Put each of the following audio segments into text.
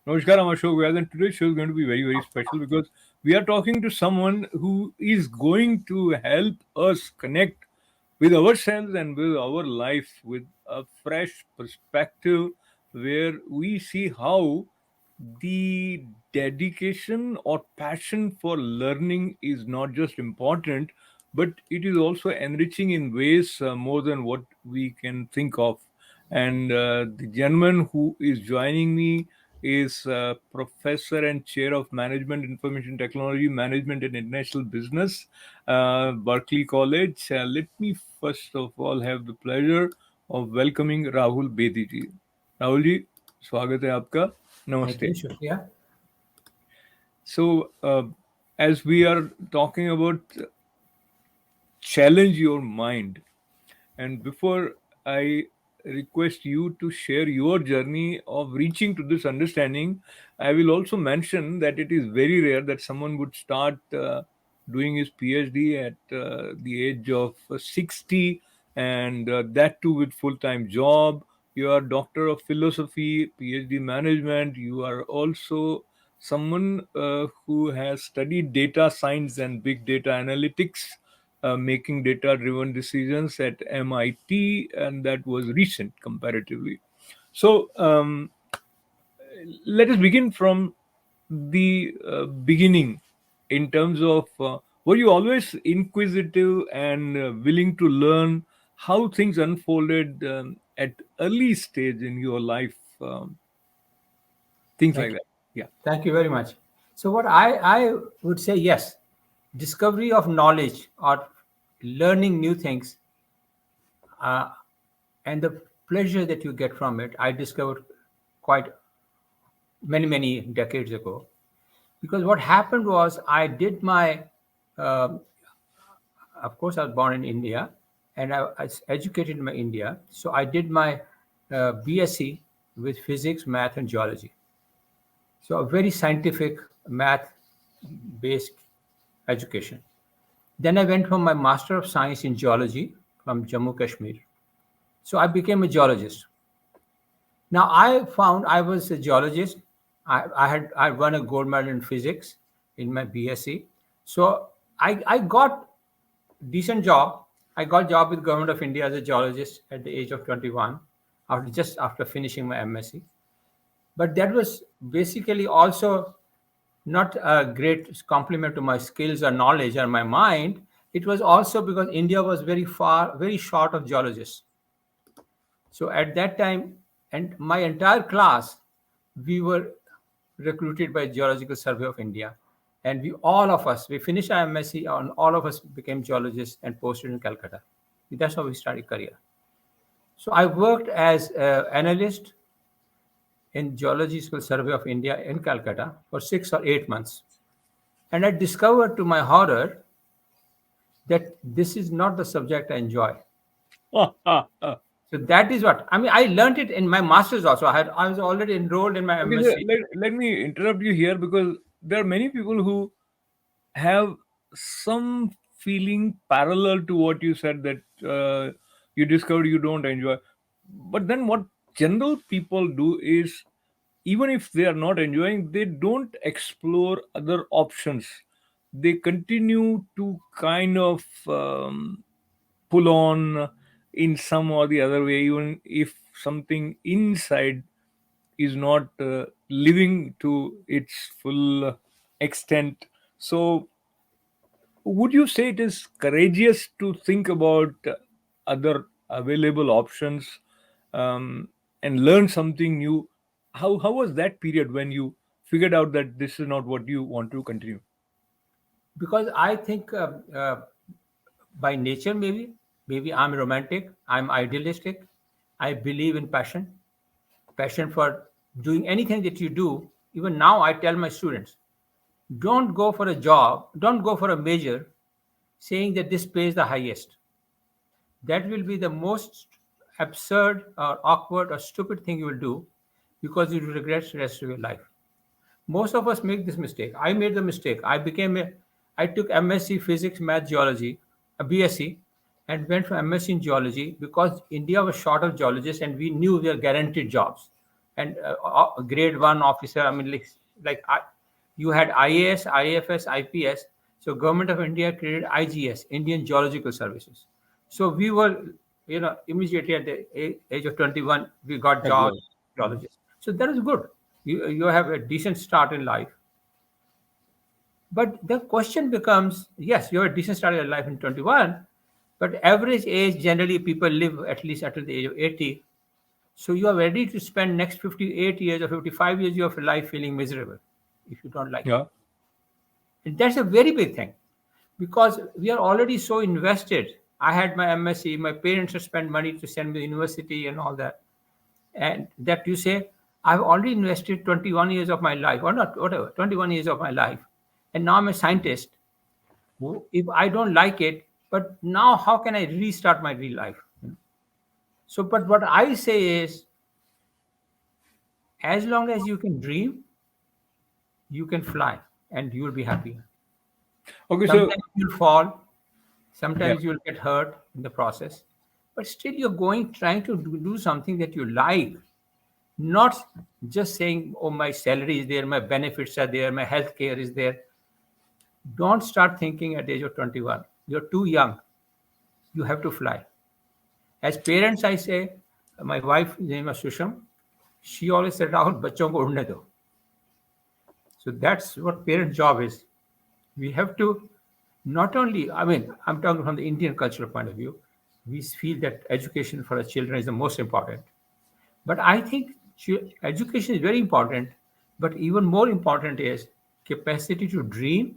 Namaskar, I'm Ashok Vyas, and today's show is going to be very, very special because we are talking to someone who is going to help us connect with ourselves and with our life with a fresh perspective where we see how the dedication or passion for learning is not just important, but it is also enriching in ways more than what we can think of. And the gentleman who is joining me is Professor and Chair of Management, Information Technology, Management and International Business, Berkeley College. Let me first of all have the pleasure of welcoming Rahul Bedi ji. Rahul ji, स्वागत है आपका. Thank you, Namaste. Shukriya. So, as we are talking about challenge your mind, and before I request you to share your journey of reaching to this understanding, I will also mention that it is very rare that someone would start doing his PhD at the age of 60, and that too with full-time job. You are doctor of philosophy, PhD management. You are also someone who has studied data science and big data analytics, making data driven decisions at MIT, and that was recent comparatively. So, let us begin from the beginning in terms of were you always inquisitive and willing to learn how things unfolded at early stage in your life, things like Thank you. that? Yeah. Thank you very much. So, what I would say, yes, discovery of knowledge or learning new things uh, and the pleasure that you get from it, I discovered quite many decades ago. Because what happened was, I did my, uh, of course, I was born in India and I was educated in India. So, I did my BSc with physics, math, and geology. So, a very scientific math based education. Then I went for my Master of Science in Geology from Jammu Kashmir. So I became a geologist. Now I found I was a geologist. I won a gold medal in physics in my BSc. So I got decent job. I got job with Government of India as a geologist at the age of 21, after finishing my MSc. But that was basically also not a great compliment to my skills or knowledge or my mind. It was also because India was very short of geologists. So at that time, and my entire class, we were recruited by Geological Survey of India. And all of us, we finished our MSc, and all of us became geologists and posted in Calcutta. That's how we started career. So I worked as an analyst in Geological Survey of India in Calcutta for 6 or 8 months. And I discovered to my horror that this is not the subject I enjoy. So that is what I mean. I learned it in my master's also. I was already enrolled in my Okay, so MSc. let me interrupt you here because there are many people who have some feeling parallel to what you said, that you discovered you don't enjoy. But then what general people do is, even if they are not enjoying, they don't explore other options. They continue to kind of pull on in some or the other way, even if something inside is not living to its full extent. So, would you say it is courageous to think about other available options, and learn something new? How was that period when you figured out that this is not what you want to continue? Because I think by nature, maybe I'm romantic, I'm idealistic, I believe in passion for doing anything that you do. Even now, I tell my students, don't go for a job, don't go for a major saying that this pays the highest. That will be the most absurd or awkward or stupid thing you will do, because you will regret the rest of your life. Most of us make this mistake. I made the mistake. I took MSc Physics, Math, Geology, a BSc, and went for MSc in Geology because India was short of geologists and we knew we are guaranteed jobs. and grade one officer. I mean, like I, you had IAS, IFS, IPS. So Government of India created IGS, Indian Geological Services. So we were, immediately at the age of 21, we got jobs, Exactly. Mhm. geologists. So that is good. You have a decent start in life. But the question becomes, yes, you have a decent start in life in 21, but average age generally people live at least until the age of 80. So you are ready to spend next 58 years or 55 years of your life feeling miserable if you don't like it. Yeah. And that's a very big thing because we are already so invested. I had my MSc, my parents have spent money to send me to university and all that. And that you say, I've already invested 21 years of my life, or not, whatever, 21 years of my life. And now I'm a scientist. If I don't like it, but now how can I restart my real life? So, but what I say is, as long as you can dream, you can fly and you'll be happy. Okay. So Sometimes you'll fall, yeah. sometimes you'll get hurt in the process, but still you're going, trying to do something that you like, not just saying, oh, my salary is there, my benefits are there, my health care is there. Don't start thinking at the age of 21. You're too young. You have to fly. As parents, I say, my wife, name is Susham, she always said, Rahul, बच्चों को उड़ने दो. So that's what parent job is. We have to not only, I mean, I'm talking from the Indian cultural point of view, we feel that education for our children is the most important. But I think education is very important, but even more important is capacity to dream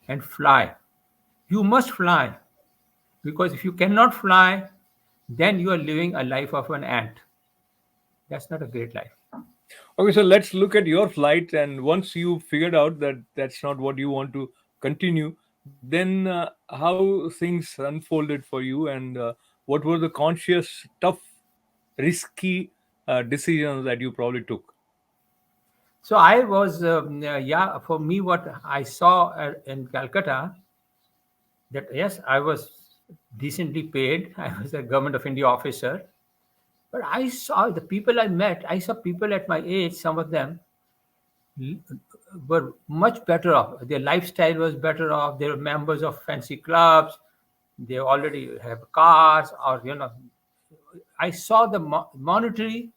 and fly. You must fly because if you cannot fly, then you are living a life of an ant. That's not a great life. Okay, so let's look at your flight. And once you figured out that that's not what you want to continue, then how things unfolded for you, and what were the conscious, tough, risky decisions that you probably took? So I was, yeah, for me, what I saw in Calcutta, that yes, I was decently paid. I was a government of India officer. But I saw the people I met, I saw people at my age, some of them l- were much better off. Their lifestyle was better off. They were members of fancy clubs. They already have cars, or I saw the monetary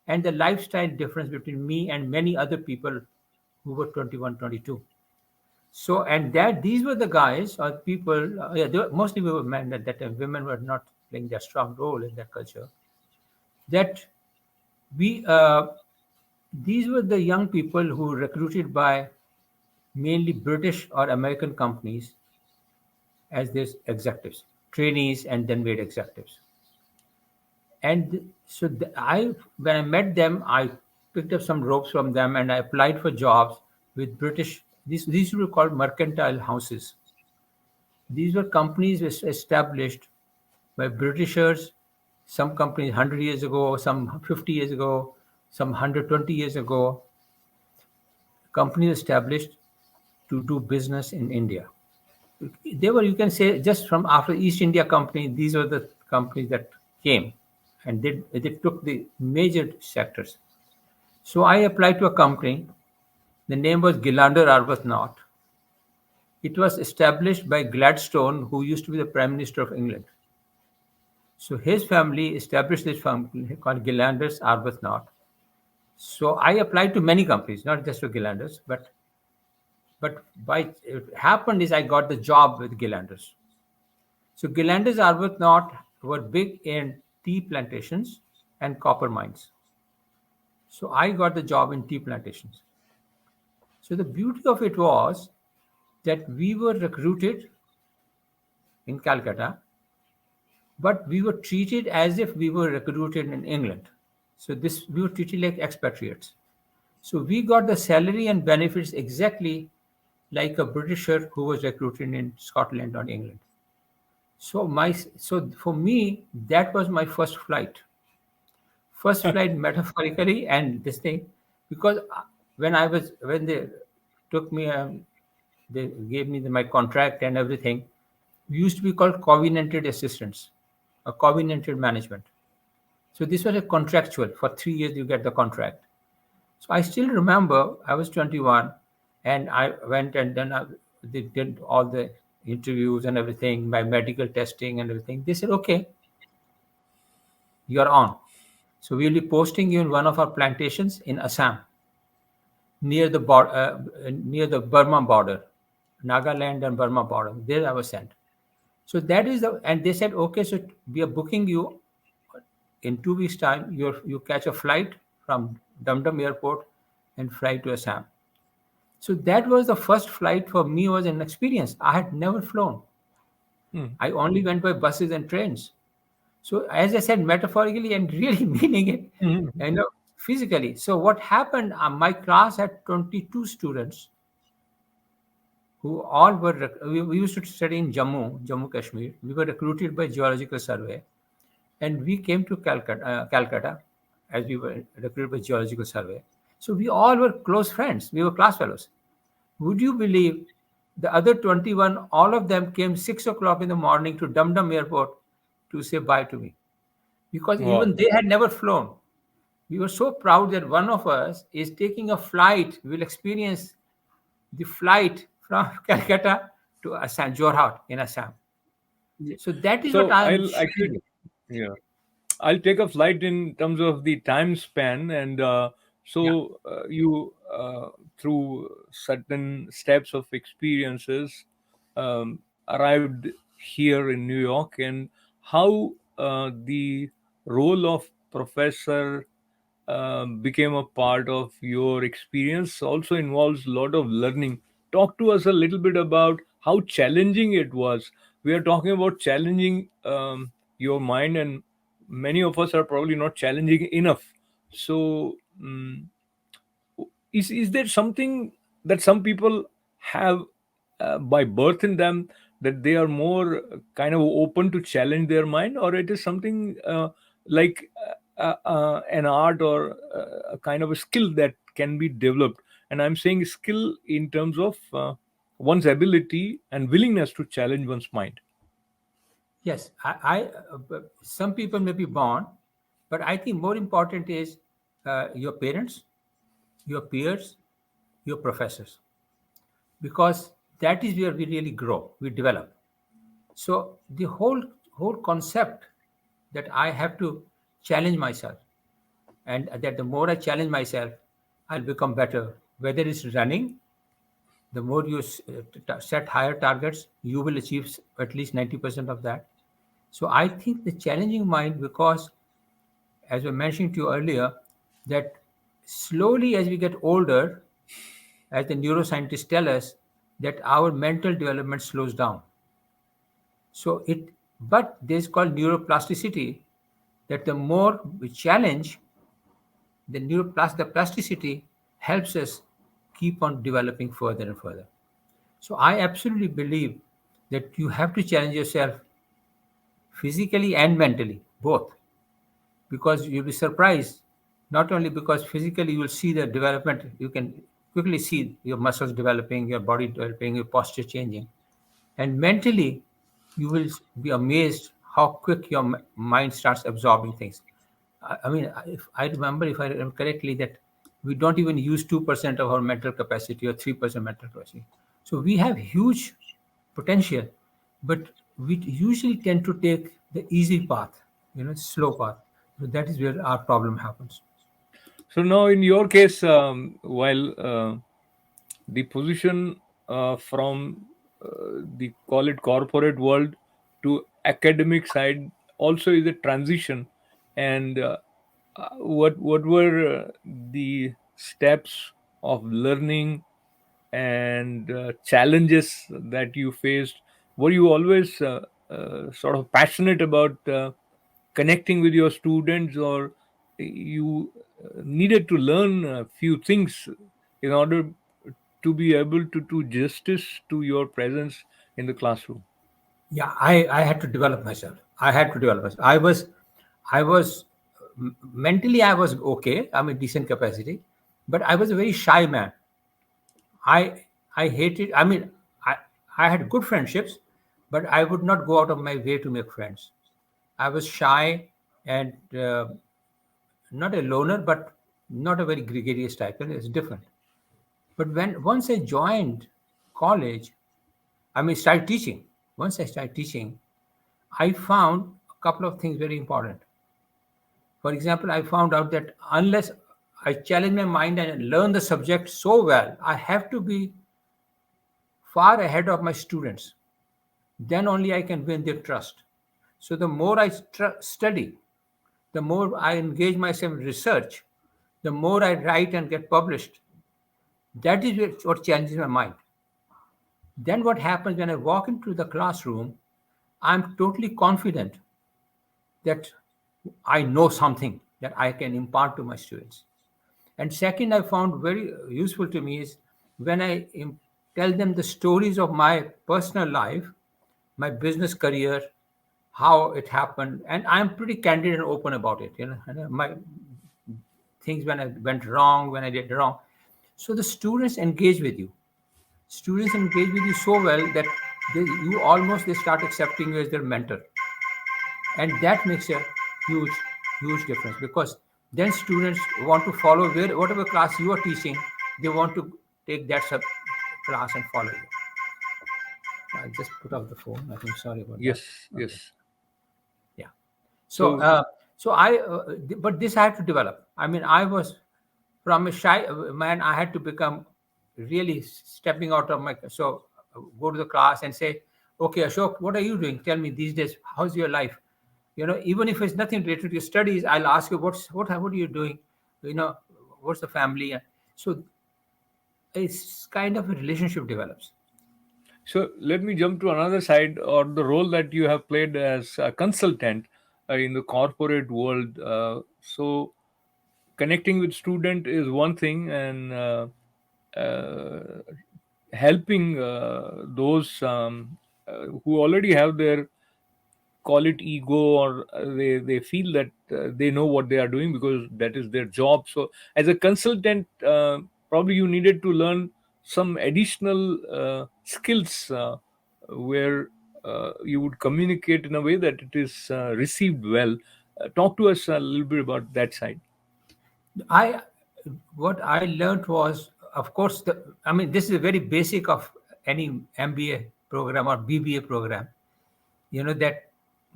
and the lifestyle difference between me and many other people who were 21, 22. So, and that these were the guys or people, yeah, they were, mostly we were men at that time. Women were not playing that strong role in that culture. That we, these were the young people who were recruited by mainly British or American companies as their executives, trainees, and then made executives. And so I, when I met them, I picked up some ropes from them and I applied for jobs with British. These were called mercantile houses. These were companies established by Britishers. Some companies 100 years ago, some 50 years ago, some 120 years ago. Companies established to do business in India. They were, you can say, just from after East India Company, these were the companies that came and they took the major sectors. So I applied to a company. The name was Gilander Arbuthnot. It was established by Gladstone, who used to be the Prime Minister of England. So his family established this company called Gilanders Arbuthnot. So I applied to many companies, not just to Gilanders, but by it happened is I got the job with Gilanders. So Gilanders Arbuthnot were big in tea plantations and copper mines. So I got the job in tea plantations. So the beauty of it was that we were recruited in Calcutta, but we were treated as if we were recruited in England. So this we were treated like expatriates. So we got the salary and benefits exactly like a Britisher who was recruited in Scotland or England. So for me that was my first flight metaphorically and this thing because when they took me they gave me my contract and everything. We used to be called covenanted assistants or covenanted management. So this was a contractual. For 3 years, you get the contract. So I still remember I was 21, and I went and then they did all the interviews and everything, my medical testing and everything. They said, okay, you're on. So we'll be posting you in one of our plantations in Assam, near the Burma border, Nagaland and Burma border. There I was sent. So that is the, and they said, okay, so we are booking you in 2 weeks' time. You catch a flight from Dum Dum Airport and fly to Assam. So that was the first flight for me was an experience. I had never flown. Hmm. I only went by buses and trains. So as I said, metaphorically and really meaning it, Mhm. physically. So what happened? My class had 22 students who all were. We used to study in Jammu, Kashmir. We were recruited by Geological Survey, and we came to Calcutta, as we were recruited by Geological Survey. So we all were close friends. We were class fellows. Would you believe the other 21, all of them came 6 o'clock in the morning to Dum Dum Airport to say bye to me because Wow. even they had never flown. We were so proud that one of us is taking a flight. We'll experience the flight from Calcutta to Assam, Jorhat in Assam. Yeah. So that is what So I'm I'll sharing actually, with. yeah, I'll take a flight in terms of the time span, and Yeah. you through certain steps of experiences arrived here in New York, and how the role of professor became a part of your experience also involves a lot of learning. Talk to us a little bit about how challenging it was. We are talking about challenging your mind, and many of us are probably not challenging enough. So, is there something that some people have by birth in them, that they are more kind of open to challenge their mind, or it is something like an art or a kind of a skill that can be developed? And I'm saying skill in terms of one's ability and willingness to challenge one's mind. Yes. Some people may be born, but I think more important is your parents, your peers, your professors, because that is where we really grow, we develop. So the whole concept that I have to challenge myself, and that the more I challenge myself, I'll become better. Whether it's running, the more you set higher targets, you will achieve at least 90% of that. So I think the challenging mind, because as I mentioned to you earlier, that slowly as we get older, as the neuroscientists tell us, that our mental development slows down. So but this is called neuroplasticity, that the more we challenge, the plasticity helps us keep on developing further and further. So I absolutely believe that you have to challenge yourself physically and mentally, both, because you'll be surprised. Not only because physically you will see the development, you can quickly see your muscles developing, your body developing, your posture changing, and mentally you will be amazed how quick your mind starts absorbing things. I mean, if I remember, if I remember correctly, that we don't even use 2% of our mental capacity or 3% mental capacity. So we have huge potential, but we usually tend to take the easy path, slow path. So that is where our problem happens. So now, in your case, while the position from the call it corporate world to academic side also is a transition, and what were the steps of learning and challenges that you faced? Were you always sort of passionate about connecting with your students, or you needed to learn a few things in order to be able to do justice to your presence in the classroom? Yeah, I had to develop myself. I had to develop myself. I was mentally I was okay. I'm a decent capacity, but I was a very shy man. I I hated. I mean, I had good friendships, but I would not go out of my way to make friends. I was shy, and not a loner, but not a very gregarious type. It's different. But when once I joined college, I mean, started teaching. Once I started teaching, I found a couple of things very important. For example, I found out that unless I challenge my mind and learn the subject so well, I have to be far ahead of my students. Then only I can win their trust. So the more I study, the more I engage myself in research, the more I write and get published. That is what challenges my mind. Then what happens when I walk into the classroom, I'm totally confident that I know something that I can impart to my students. And second, I found very useful to me is when I tell them the stories of my personal life, my business career, how it happened, and I'm pretty candid and open about it. And my things when I went wrong, when I did wrong. So the students engage with you. Students engage with you so well that you almost they start accepting you as their mentor, and that makes a huge huge difference because then students want to follow whatever class you are teaching, they want to take that sub class and follow you. I just put off the phone, I think. Sorry about that. Yes, Okay. yes. Yeah. So So but this I had to develop. I mean, I was from a shy man, I had to become really stepping out of my go to the class and say, okay, Ashok, what are you doing? Tell me these days, how's your life? Even if it's nothing related to your studies, I'll ask you what are you doing? You know, what's the family? So it's kind of a relationship develops. So let me jump to another side, or the role that you have played as a consultant in the corporate world. So connecting with student is one thing, and uh, helping those who already have their, call it ego, or they feel that they know what they are doing because that is their job. So as a consultant, probably you needed to learn some additional skills where you would communicate in a way that it is received well. Talk to us a little bit about that side. I What I learned was, of course, I mean, this is very basic of any MBA program or BBA program. That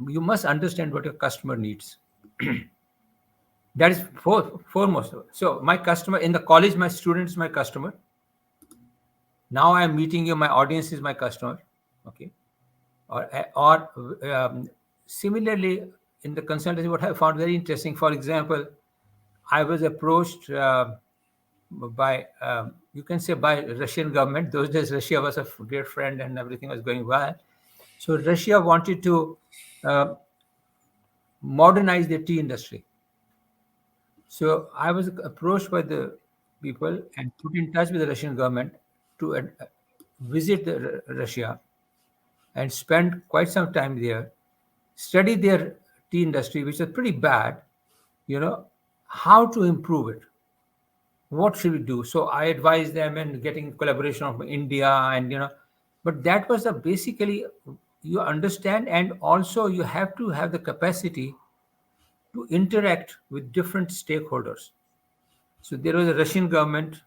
you must understand what your customer needs. That is foremost. So my customer in the college, my students, my customer. Now I am meeting you. My audience is my customer. Okay. Or similarly in the consultancy, what I found very interesting. For example, I was approached by you can say by Russian government. Those days, Russia was a great friend and everything was going well. So Russia wanted to uh, modernize the tea industry. So I was approached by the people and put in touch with the Russian government to visit Russia and spend quite some time there, study their tea industry, which is pretty bad, how to improve it. What should we do? So I advised them and getting collaboration from India but that was the basically you understand, and also you have to have the capacity to interact with different stakeholders. So there was a Russian government,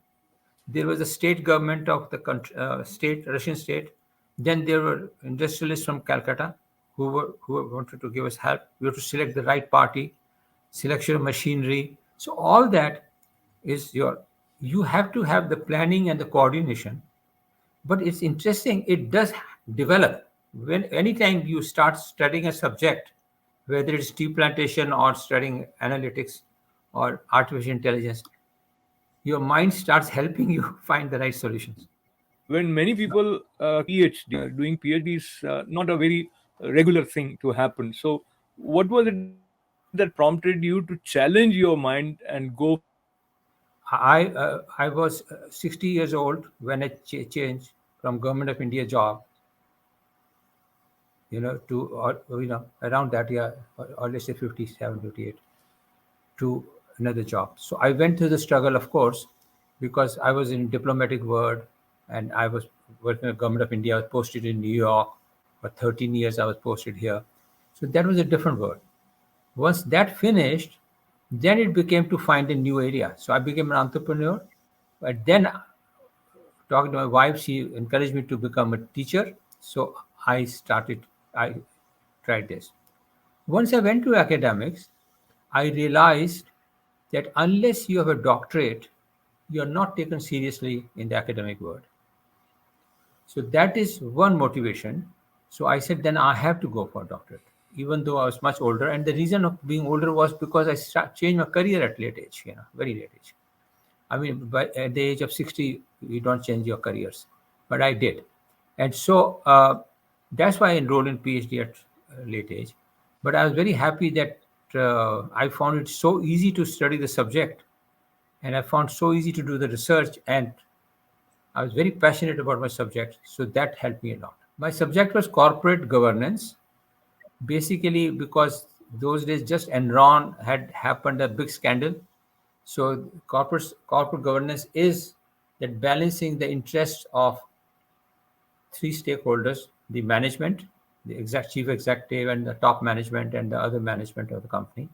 there was a state government of the country, Russian state. Then there were industrialists from Calcutta who wanted to give us help. We have to select the right party, selection of machinery. So all that is you have to have the planning and the coordination. But it's interesting, it does develop when anytime you start studying a subject, whether it's tea plantation or studying analytics or artificial intelligence, your mind starts helping you find the right solutions. When many people PhD, doing PhD is not a very regular thing to happen. So what was it that prompted you to challenge your mind and go for that? I was 60 years old when I changed from Government of India job, to around that year, or let's say 57, 58, to another job. So I went through the struggle, of course, because I was in diplomatic world and I was working with Government of India. I was posted in New York for 13 years. I was posted here, so that was a different world. Once that finished, Then it became to find a new area. So I became an entrepreneur. But then, talking to my wife, she encouraged me to become a teacher. So I tried this. Once I went to academics, I realized that unless you have a doctorate, you're not taken seriously in the academic world. So that is one motivation. So I said, then I have to go for a doctorate, even though I was much older. And the reason of being older was because changed my career at late age, very late age. I mean, at the age of 60, you don't change your careers, but I did. And so that's why I enrolled in PhD at late age. But I was very happy that I found it so easy to study the subject, and I found so easy to do the research, and I was very passionate about my subject, so that helped me a lot. My subject was corporate governance, basically because those days just Enron had happened, a big scandal. So corporate governance is that balancing the interests of three stakeholders: the management, the chief executive, and the top management, and the other management of the company,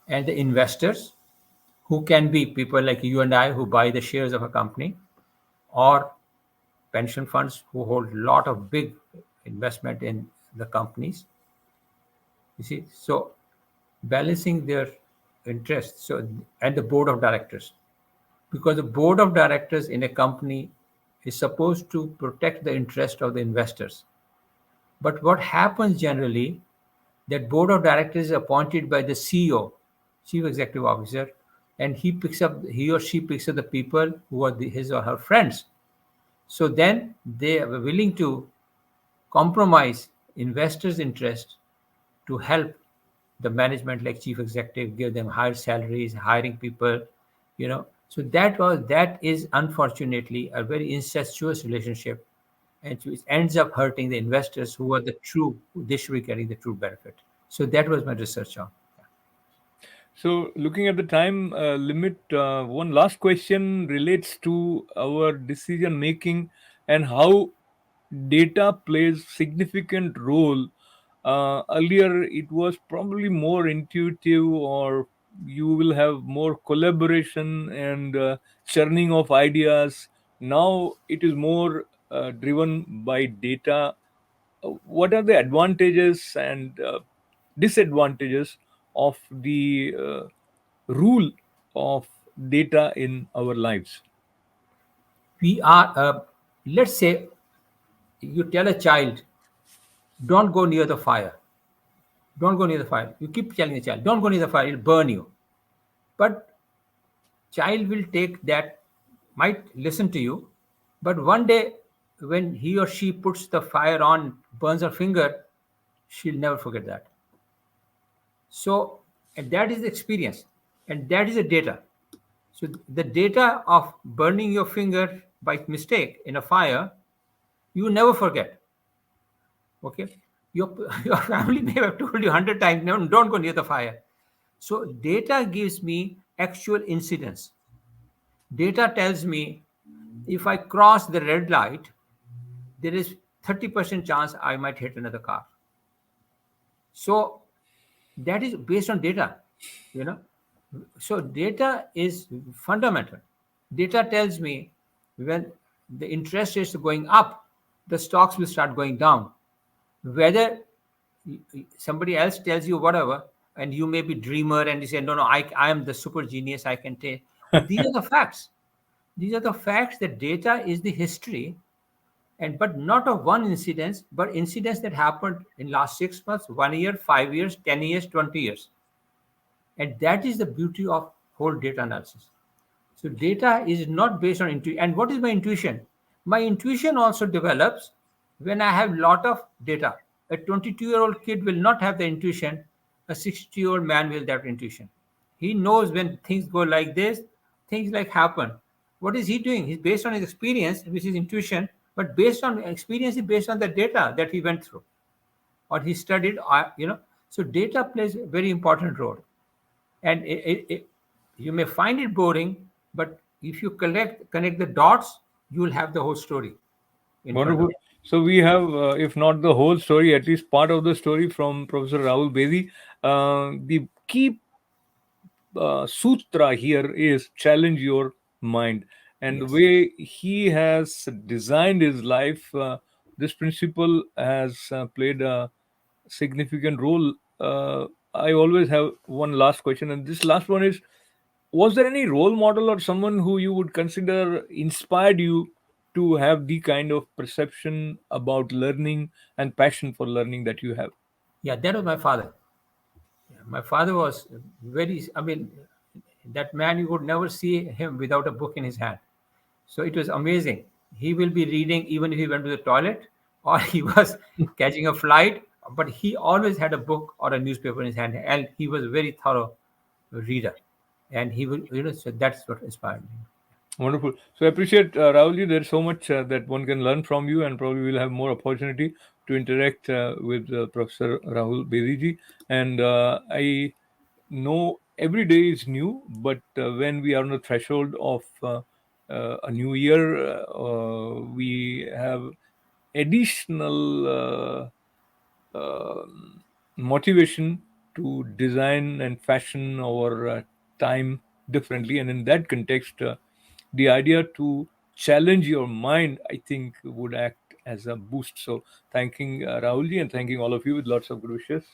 and the investors, who can be people like you and I who buy the shares of a company, or pension funds who hold a lot of big investment in the companies. You see, so balancing their interests. So, and the board of directors, because the board of directors in a company is supposed to protect the interest of the investors. But what happens generally, that board of directors is appointed by the CEO, chief executive officer, and he or she picks up the people who are his or her friends. So then they are willing to compromise investors' interest to help the management, like chief executive, give them higher salaries, hiring people, So that is unfortunately a very incestuous relationship, and which ends up hurting the investors who are the true, they should be getting the true benefit. So that was my research on. So, looking at the time limit, one last question relates to our decision making and how data plays significant role. Earlier, it was probably more intuitive, or you will have more collaboration and churning of ideas. Now, it is more driven by data. What are the advantages and disadvantages of the rule of data in our lives? We are, let's say, you tell a child, don't go near the fire. Don't go near the fire. You keep telling the child, don't go near the fire, it'll burn you. But child will take that, might listen to you, but one day when he or she puts the fire on, burns her finger, she'll never forget that. So, and that is the experience, and that is the data. So the data of burning your finger by mistake in a fire, you never forget. Okay, your your family may have told you 100 times, no, don't go near the fire. So data gives me actual incidents. Data tells me if I cross the red light, there is 30% chance I might hit another car. So that is based on data, you know. So data is fundamental. Data tells me when the interest rates are going up, the stocks will start going down. Whether somebody else tells you whatever, and you may be dreamer and you say, no, no, I am the super genius, I can take. But these are the facts. These are the facts that data is the history, and but not of one incidence, but incidents that happened in last 6 months, 1 year, 5 years, 10 years, 20 years. And that is the beauty of whole data analysis. So data is not based on intuition. And what is my intuition? My intuition also develops when I have lot of data. A 22-year-old kid will not have the intuition. A 60-year-old man will have intuition. He knows when things go like this, things like happen. What is he doing? He's based on his experience, which is intuition, but based on experience is based on the data that he went through or he studied. So data plays a very important role, and you may find it boring, but if you connect the dots, you will have the whole story in front of Wonderful. you. So we have, if not the whole story, at least part of the story from Professor Rahul Bedi. The key sutra here is challenge your mind. And the Yes. way he has designed his life, this principle has played a significant role. I always have one last question, and this last one is: was there any role model or someone who you would consider inspired you to have the kind of perception about learning and passion for learning that you have? Yeah, that was my father. Yeah, my father was very, I mean, that man, you would never see him without a book in his hand. So it was amazing. He will be reading even if he went to the toilet or he was catching a flight, but he always had a book or a newspaper in his hand, and he was a very thorough reader. And he will, so that's what inspired me. Wonderful. So I appreciate Rahulji. There's so much that one can learn from you, and probably we'll have more opportunity to interact with Professor Rahul Bedi ji. And I know every day is new, but when we are on the threshold of a new year, we have additional motivation to design and fashion our time differently. And in that context, the idea to challenge your mind, I think, would act as a boost. So, thanking Rahulji and thanking all of you with lots of good wishes.